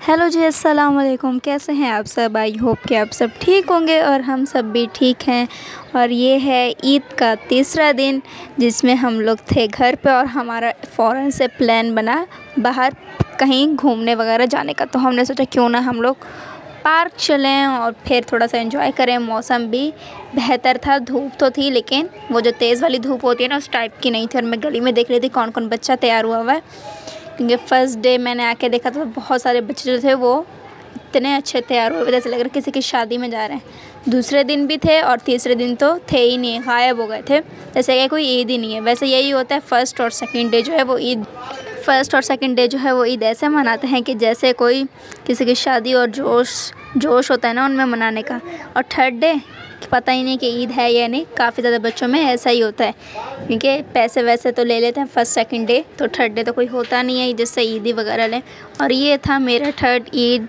Hello जी, अस्सलाम वालेकुम। कैसे हैं आप सब? आई होप कि आप सब ठीक होंगे और हम सब भी ठीक हैं। और ये है ईद का तीसरा दिन जिसमें हम लोग थे घर पे और हमारा फ़ौरन से प्लान बना बाहर कहीं घूमने वगैरह जाने का। तो हमने सोचा क्यों ना हम लोग पार्क चलें और फिर थोड़ा सा एंजॉय करें। मौसम भी बेहतर था, धूप तो थी लेकिन वो जो तेज़ वाली धूप होती है ना उस टाइप की नहीं थी। और मैं गली में देख रही थी कौन कौन बच्चा तैयार हुआ है, क्योंकि फ़र्स्ट डे मैंने आके देखा तो बहुत सारे बच्चे जो थे वो इतने अच्छे तैयार हुए, जैसे लग रहा किसी की शादी में जा रहे हैं। दूसरे दिन भी थे और तीसरे दिन तो थे ही नहीं, गायब हो गए थे, जैसे कि कोई ईद ही नहीं है। वैसे यही होता है, फ़र्स्ट और सेकंड डे जो है वो ईद ऐसे मनाते हैं कि जैसे कोई किसी की शादी और जोश होता है ना उनमें मनाने का। और थर्ड डे पता ही नहीं कि ईद है या नहीं, काफ़ी ज़्यादा बच्चों में ऐसा ही होता है, क्योंकि पैसे वैसे तो ले लेते हैं फर्स्ट सेकंड डे, तो थर्ड डे तो कोई होता नहीं है जिससे ईदी वगैरह लें। और ये था मेरा थर्ड ईद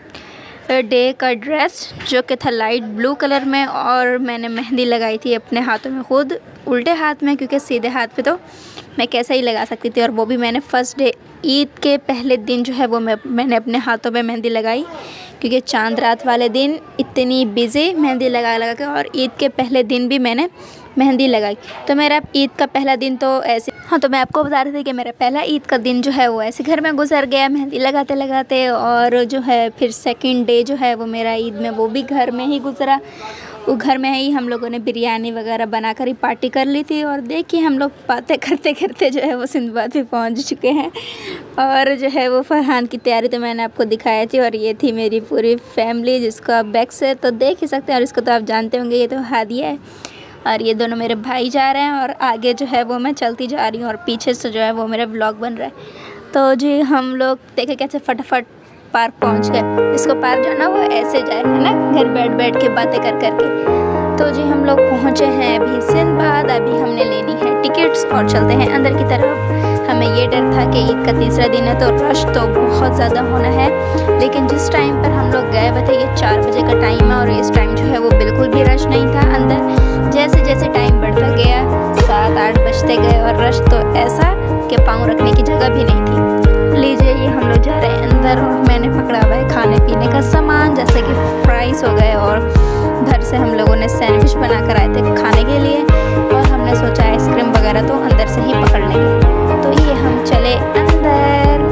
डे का ड्रेस जो कि था लाइट ब्लू कलर में, और मैंने मेहंदी लगाई थी अपने हाथों में खुद, उल्टे हाथ में, क्योंकि सीधे हाथ पे तो मैं कैसे ही लगा सकती थी। और वो भी मैंने फ़र्स्ट डे ईद के पहले दिन जो है वो मैंने अपने हाथों पे मेहंदी लगाई, क्योंकि चांद रात वाले दिन इतनी बिज़ी मेहंदी लगा के, और ईद के पहले दिन भी मैंने मेहंदी लगाई। तो मेरा ईद का पहला दिन तो ऐसे, हाँ तो मैं आपको बता रही थी कि मेरा पहला ईद का दिन जो है वो ऐसे घर में गुजर गया मेहंदी लगाते लगाते। और जो है फिर सेकंड डे जो है वो मेरा ईद में वो भी घर में ही गुजरा। वो घर में ही हम लोगों ने बिरयानी वगैरह बनाकर ही पार्टी कर ली थी। और देखिए हम लोग बातें करते करते जो है वो सिंदबाद भी पहुंच चुके हैं। और जो है वो फरहान की तैयारी तो मैंने आपको दिखाई थी। और ये थी मेरी पूरी फैमिली जिसको आप बैक से तो देख ही सकते हैं, और इसको तो आप जानते होंगे, ये तो हादिया है। और ये दोनों मेरे भाई जा रहे हैं और आगे जो है वो मैं चलती जा रही हूँ, और पीछे से जो है वो मेरा व्लॉग बन रहा है। तो जी हम लोग देखे कैसे फटाफट पार्क पहुंच गए। जिसको पार्क जाना वो ऐसे जाए, है ना, घर बैठ के बातें कर के। तो जी हम लोग पहुंचे हैं अभी सिंदबाद। अभी हमने लेनी है टिकट्स और चलते हैं अंदर की तरफ। हमें ये डर था कि ईद का तीसरा दिन है तो रश तो बहुत ज़्यादा होना है, लेकिन जिस टाइम पर हम लोग गए हुए थे ये 4 बजे का टाइम है, और इस टाइम जो है वो बिल्कुल भी रश नहीं था अंदर। जैसे जैसे टाइम बढ़ता गया 7-8 बजते गए और रश तो ऐसा कि पाँव रखने की जगह भी नहीं थी। लीजिए ये हम लोग जा रहे हैं अंदर, और मैंने पकड़ा हुआ है खाने पीने का सामान, जैसे कि फ्राइज़ हो गए, और घर से हम लोगों ने सैंडविच बना कर आए थे खाने के लिए, और हमने सोचा आइसक्रीम वगैरह तो अंदर से ही पकड़ लेंगे। तो ये हम चले अंदर,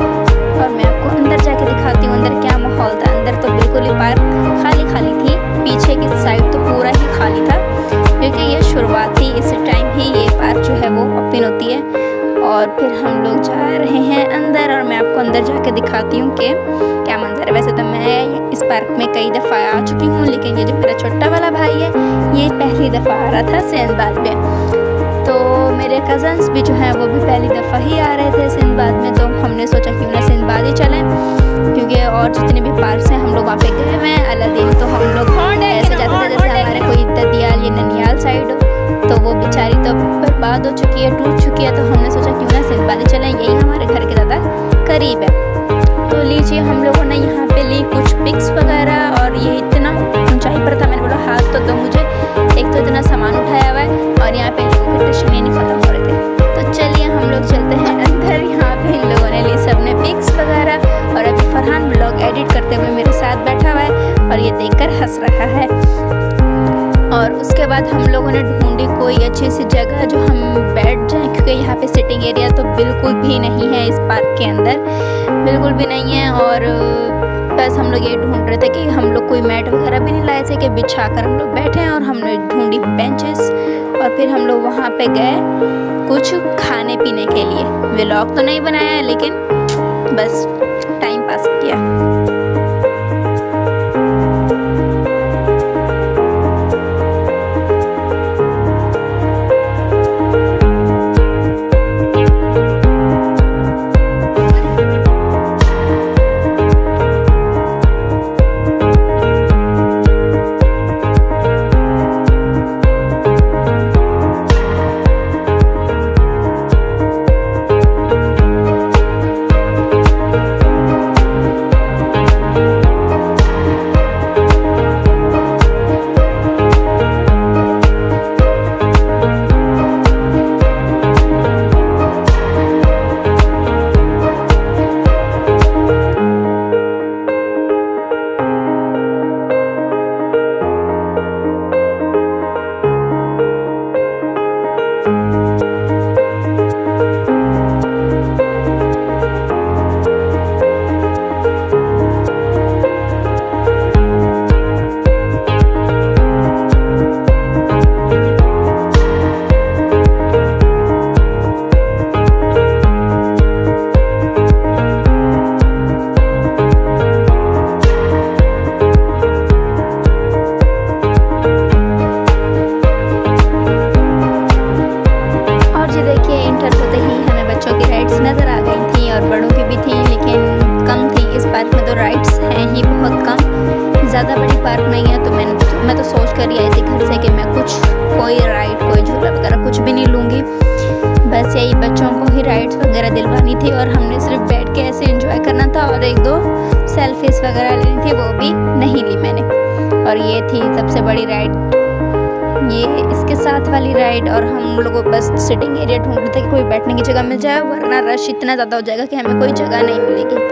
और मैं आपको अंदर जाके दिखाती हूँ अंदर क्या माहौल था। अंदर तो बिल्कुल ही पार्क खाली थी, पीछे की साइड तो पूरा ही खाली था, क्योंकि ये शुरुआत थी, इस टाइम ही ये पार्क जो है वो ओपन होती है। और फिर हम लोग जा रहे हैं अंदर, और मैं आपको अंदर जाके दिखाती हूँ कि क्या मंजर है। वैसे तो मैं इस पार्क में कई दफ़ा आ चुकी हूँ, लेकिन ये जो मेरा छोटा वाला भाई है ये पहली दफ़ा आ रहा था सिंदबाद में। तो मेरे कज़न्स भी जो हैं वो भी पहली दफ़ा ही आ रहे थे सिंदबाद में, तो हमने सोचा क्यों ना सिंदबाद ही चलें, क्योंकि और जितने भी पार्क हैं हम लोग वहाँ पे गए हुए हैं। अलादीन तो हम लोग ऐसे जाते थे जैसे हमारे कोई ददियाल या ननियाल साइड हो, तो वो बेचारी तो बर्बाद हो चुकी है, टूट चुकी है। तो हमने सोचा क्यों ना सिंदबाद ही चलें, यही हमारे घर के ज़्यादा करीब है। तो लीजिए हम लोगों ने यहाँ पे ली कुछ पिक्स वगैरह, और ये इतना ऊंचाई पर था, मैंने बोला हाथ तो दो मुझे, एक तो इतना सामान उठाया हुआ है और यहाँ पे लोगों के टशन ही नहीं खत्म हो रहे थे। तो चलिए हम लोग चलते हैं अंदर। यहाँ पे इन लोगों ने ली सबने पिक्स वगैरह, और अभी फरहान ब्लॉग एडिट करते हुए मेरे साथ बैठा हुआ है और ये देखकर हंस रहा है। और उसके बाद हम लोगों ने ढूंढी कोई अच्छी सी जगह जो हम बैठ जाएं, क्योंकि यहाँ पे सिटिंग एरिया तो बिल्कुल भी नहीं है इस पार्क के अंदर, बिल्कुल भी नहीं है। और बस हम लोग ये ढूंढ रहे थे कि हम लोग कोई मैट वगैरह भी नहीं लाए थे कि बिछा कर हम लोग बैठे हैं, और हमने ढूंढी बेंचेस, और फिर हम लोग वहाँ पे गए कुछ खाने पीने के लिए। व्लॉग तो नहीं बनाया है लेकिन बस टाइम पास किया। कोई राइड, कोई झूला वगैरह कुछ भी नहीं लूँगी। बस यही बच्चों को ही राइड्स वगैरह दिलवानी थी और हमने सिर्फ बैठ के ऐसे एंजॉय करना था और 1-2 सेल्फीज वगैरह लेनी थी, वो भी नहीं ली मैंने। और ये थी सबसे बड़ी राइड, ये इसके साथ वाली राइड। और हम लोग बस सिटिंग एरिया ढूंढ रहे थे कि कोई बैठने की जगह मिल जाए, वरना रश इतना ज़्यादा हो जाएगा कि हमें कोई जगह नहीं मिलेगी।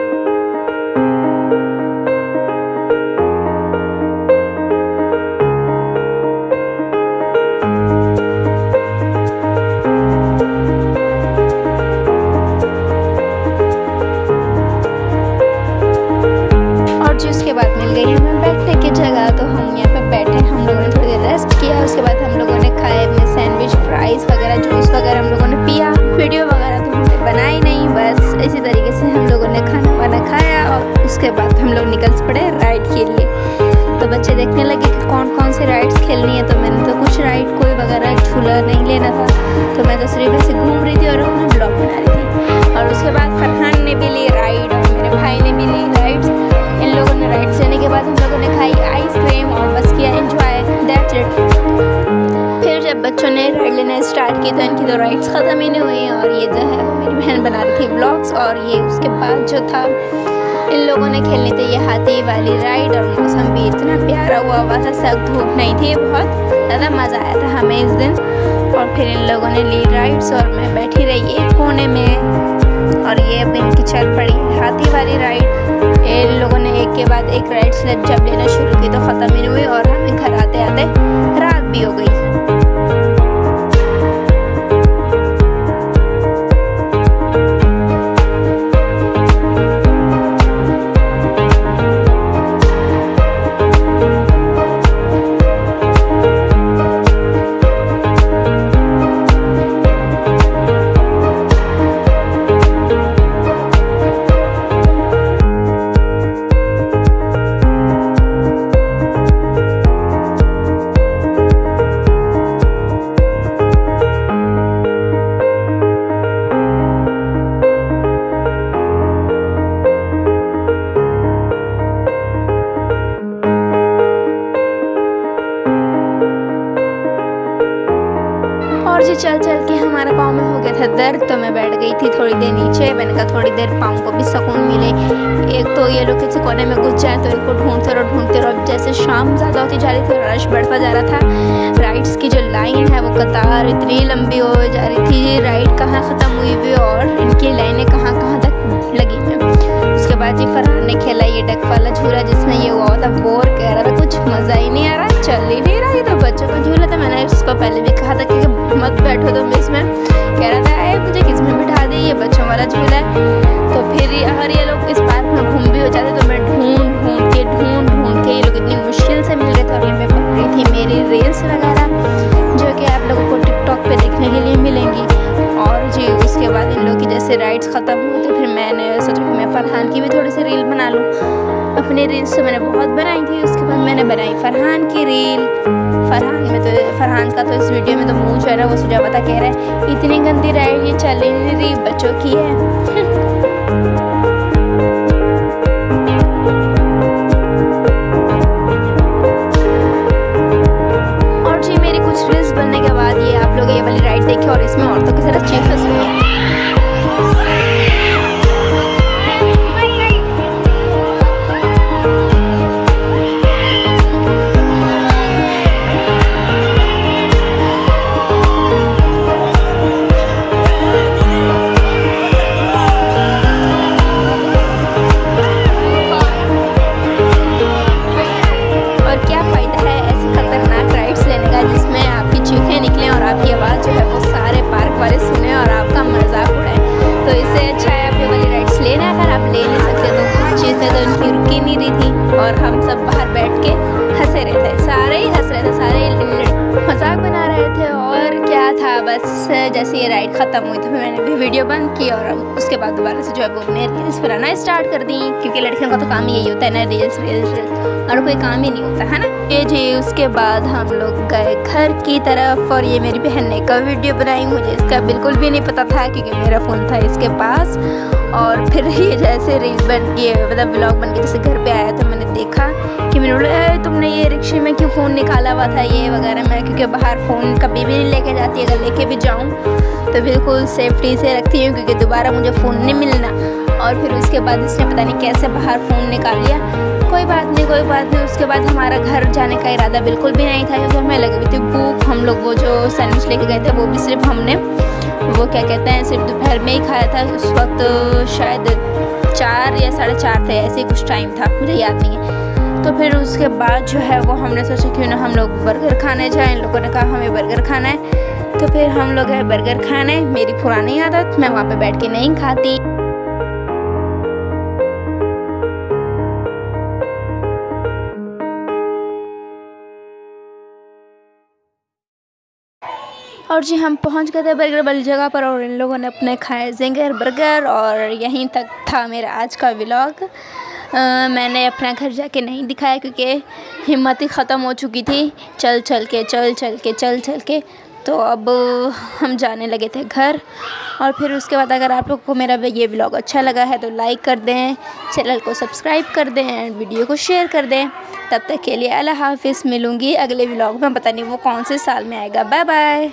उसके बाद मिल गई हमें बैठने की जगह, तो हम यहाँ पे बैठे। हम लोगों ने थोड़ी देर रेस्ट किया, उसके बाद हम लोगों ने खाए अपने सैंडविच, फ्राइज़ वगैरह, जूस वगैरह हम लोगों ने पिया। वीडियो वगैरह तो हमने बनाई नहीं, बस इसी तरीके से हम लोगों ने खाना वाना खाया और उसके बाद हम लोग निकल पड़े राइड के लिए। तो बच्चे देखने लगे कि कौन कौन सी राइड्स खेलनी है। तो मैंने तो कुछ राइड कोई वगैरह झूला नहीं लेना था, तो मैं तो सिर्फ ऐसे घूम रही थी और अपना ब्लॉग बना रही थी। और उसके बाद फरहान ने भी ली राइड और मेरे भाई ने भी ली राइड्स। इन लोगों ने राइड्स लेने के बाद हम लोगों ने खाई आइसक्रीम और बस किया एंजॉय, दैट्स इट। फिर जब बच्चों ने राइड लेना स्टार्ट की तो इनकी तो राइड्स ख़त्म ही नहीं हुई और ये जो है वो मेरी बहन बना रही थी व्लॉग्स। और ये उसके बाद जो था इन लोगों ने खेलनी थी ये हाथी वाली राइड और मौसम भी इतना प्यारा हुआ हुआ था, सख्त धूप नहीं थी, बहुत ज़्यादा मज़ा आया था हमें इस दिन। और फिर इन लोगों ने ली राइड्स और मैं बैठी रही एक कोने में और ये अब इनकी चल पड़ी हाथी वाली राइड। इन लोगों ने एक के बाद एक राइड्स जब लेना शुरू की तो ख़त्म ही नहीं हुई और हमें घर आते आते रात भी हो गई। और जी चल चल के हमारा पाँव में हो गया था दर्द, तो मैं बैठ गई थी थोड़ी देर नीचे। मैंने कहा थोड़ी देर पाँव को भी सुकून मिले। एक तो ये लोग किसी कोने में घुस जाए तो इनको ढूंढते रहो। जैसे शाम ज़्यादा होती जा रही थी, रश बढ़ता जा रहा था। राइड्स की जो लाइन है वो कतार इतनी लंबी हो जा रही थी, राइड कहाँ ख़त्म हुई हुई और इनकी लाइनें कहाँ तक लगी हैं। उसके बाद जी फरहान ने खेला ये डक वाला झूला, जिसमें ये हुआ था बोर, कह रहा था कुछ मज़ा ही नहीं आ रहा, चल ही नहीं रहा। ये तो बच्चों का झूला था, मैंने उसको पहले भी कहा था कि मत बैठो तुम इसमें। कह रहा था अरे मुझे किस में बिठा दी, ये बच्चों वाला झूला है। तो फिर अगर ये लोग इस पार्क में घूम भी हो जाते तो मैं ढूंढ ढूंढ के ये लोग इतनी मुश्किल से मिल रहे थे। और ये मैं पक रही थी मेरी रील्स वगैरह, जो कि आप लोगों को टिकटॉक पे देखने के लिए मिलेंगी। और जी उसके बाद इन लोगों की जैसे राइड्स ख़त्म हुई तो फिर मैंने सोचा कि मैं फरहान की भी थोड़ी सी रील बना लूँ। अपनी रील्स तो मैंने बहुत बनाई थी, उसके बाद मैंने बनाई फरहान की रील। फरहान का तो इस वीडियो में तो मुँह जो है ना वो सुझा पता कह रहा है इतनी गंदी राइड ये चल ही नहीं रही, बच्चों की है। और जी मेरी कुछ रील्स बनने के बाद ये आप लोग ये वाली राइड देखे और इसमें औरतों की तरह चीखें सुनी। और हम सब बाहर बैठ के हंसे रहे थे, सारे ही हंस रहे थे, सारे मजाक बना रहे थे। और क्या था बस जैसे ये राइड ख़त्म हुई तो फिर मैंने भी वीडियो बंद की और उसके बाद दोबारा से जो है वो अपने रील्स बनाना स्टार्ट कर दी, क्योंकि लड़कियों का तो काम यही होता है ना, रील्स और कोई काम ही नहीं होता है ना। ये जी उसके बाद हम लोग गए घर की तरफ और ये मेरी बहन ने एक वीडियो बनाई, मुझे इसका बिल्कुल भी नहीं पता था क्योंकि मेरा फ़ोन था इसके पास। और फिर ये जैसे रील बन के मतलब ब्लॉग बन के जैसे घर पे आया तो मैंने देखा कि मैंने बोला तुमने ये रिक्शे में क्यों फ़ोन निकाला हुआ था ये वगैरह। मैं क्योंकि बाहर फ़ोन कभी भी नहीं लेके जाती, अगर लेके भी जाऊँ तो बिल्कुल सेफ्टी से रखती हूँ क्योंकि दोबारा मुझे फ़ोन नहीं मिलना। और फिर उसके बाद इसने पता नहीं कैसे बाहर फ़ोन निकाल लिया। कोई बात नहीं, कोई बात नहीं। उसके बाद हमारा घर जाने का इरादा बिल्कुल भी नहीं था क्योंकि हमें लगी हुई थी भूख। हम लोग वो जो सैंडविच लेके गए थे वो भी सिर्फ हमने वो क्या कहते हैं सिर्फ दोपहर में ही खाया था। उस वक्त शायद 4 या 4:30 थे, ऐसे कुछ टाइम था, मुझे याद नहीं है। तो फिर उसके बाद जो है वो हमने सोचा क्यों ना हम लोग बर्गर खाने जाएं। इन लोगों ने कहा हमें बर्गर खाना है, तो फिर हम लोग गए बर्गर खाने। मेरी पुरानी आदत, मैं वहाँ पे बैठ के नहीं खाती। और जी हम पहुंच गए थे बर्गर वाली जगह पर और इन लोगों ने अपने खाए ज़िंगर बर्गर। और यहीं तक था मेरा आज का व्लॉग। मैंने अपना घर जाके नहीं दिखाया क्योंकि हिम्मत ही ख़त्म हो चुकी थी चल चल के। तो अब हम जाने लगे थे घर। और फिर उसके बाद अगर आप लोग को मेरा ये व्लॉग अच्छा लगा है तो लाइक कर दें, चैनल को सब्सक्राइब कर दें एंड वीडियो को शेयर कर दें। तब तक के लिए अल्लाह हाफ़िज़। मिलूँगी अगले व्लॉग में, पता नहीं वो कौन से साल में आएगा। Bye bye.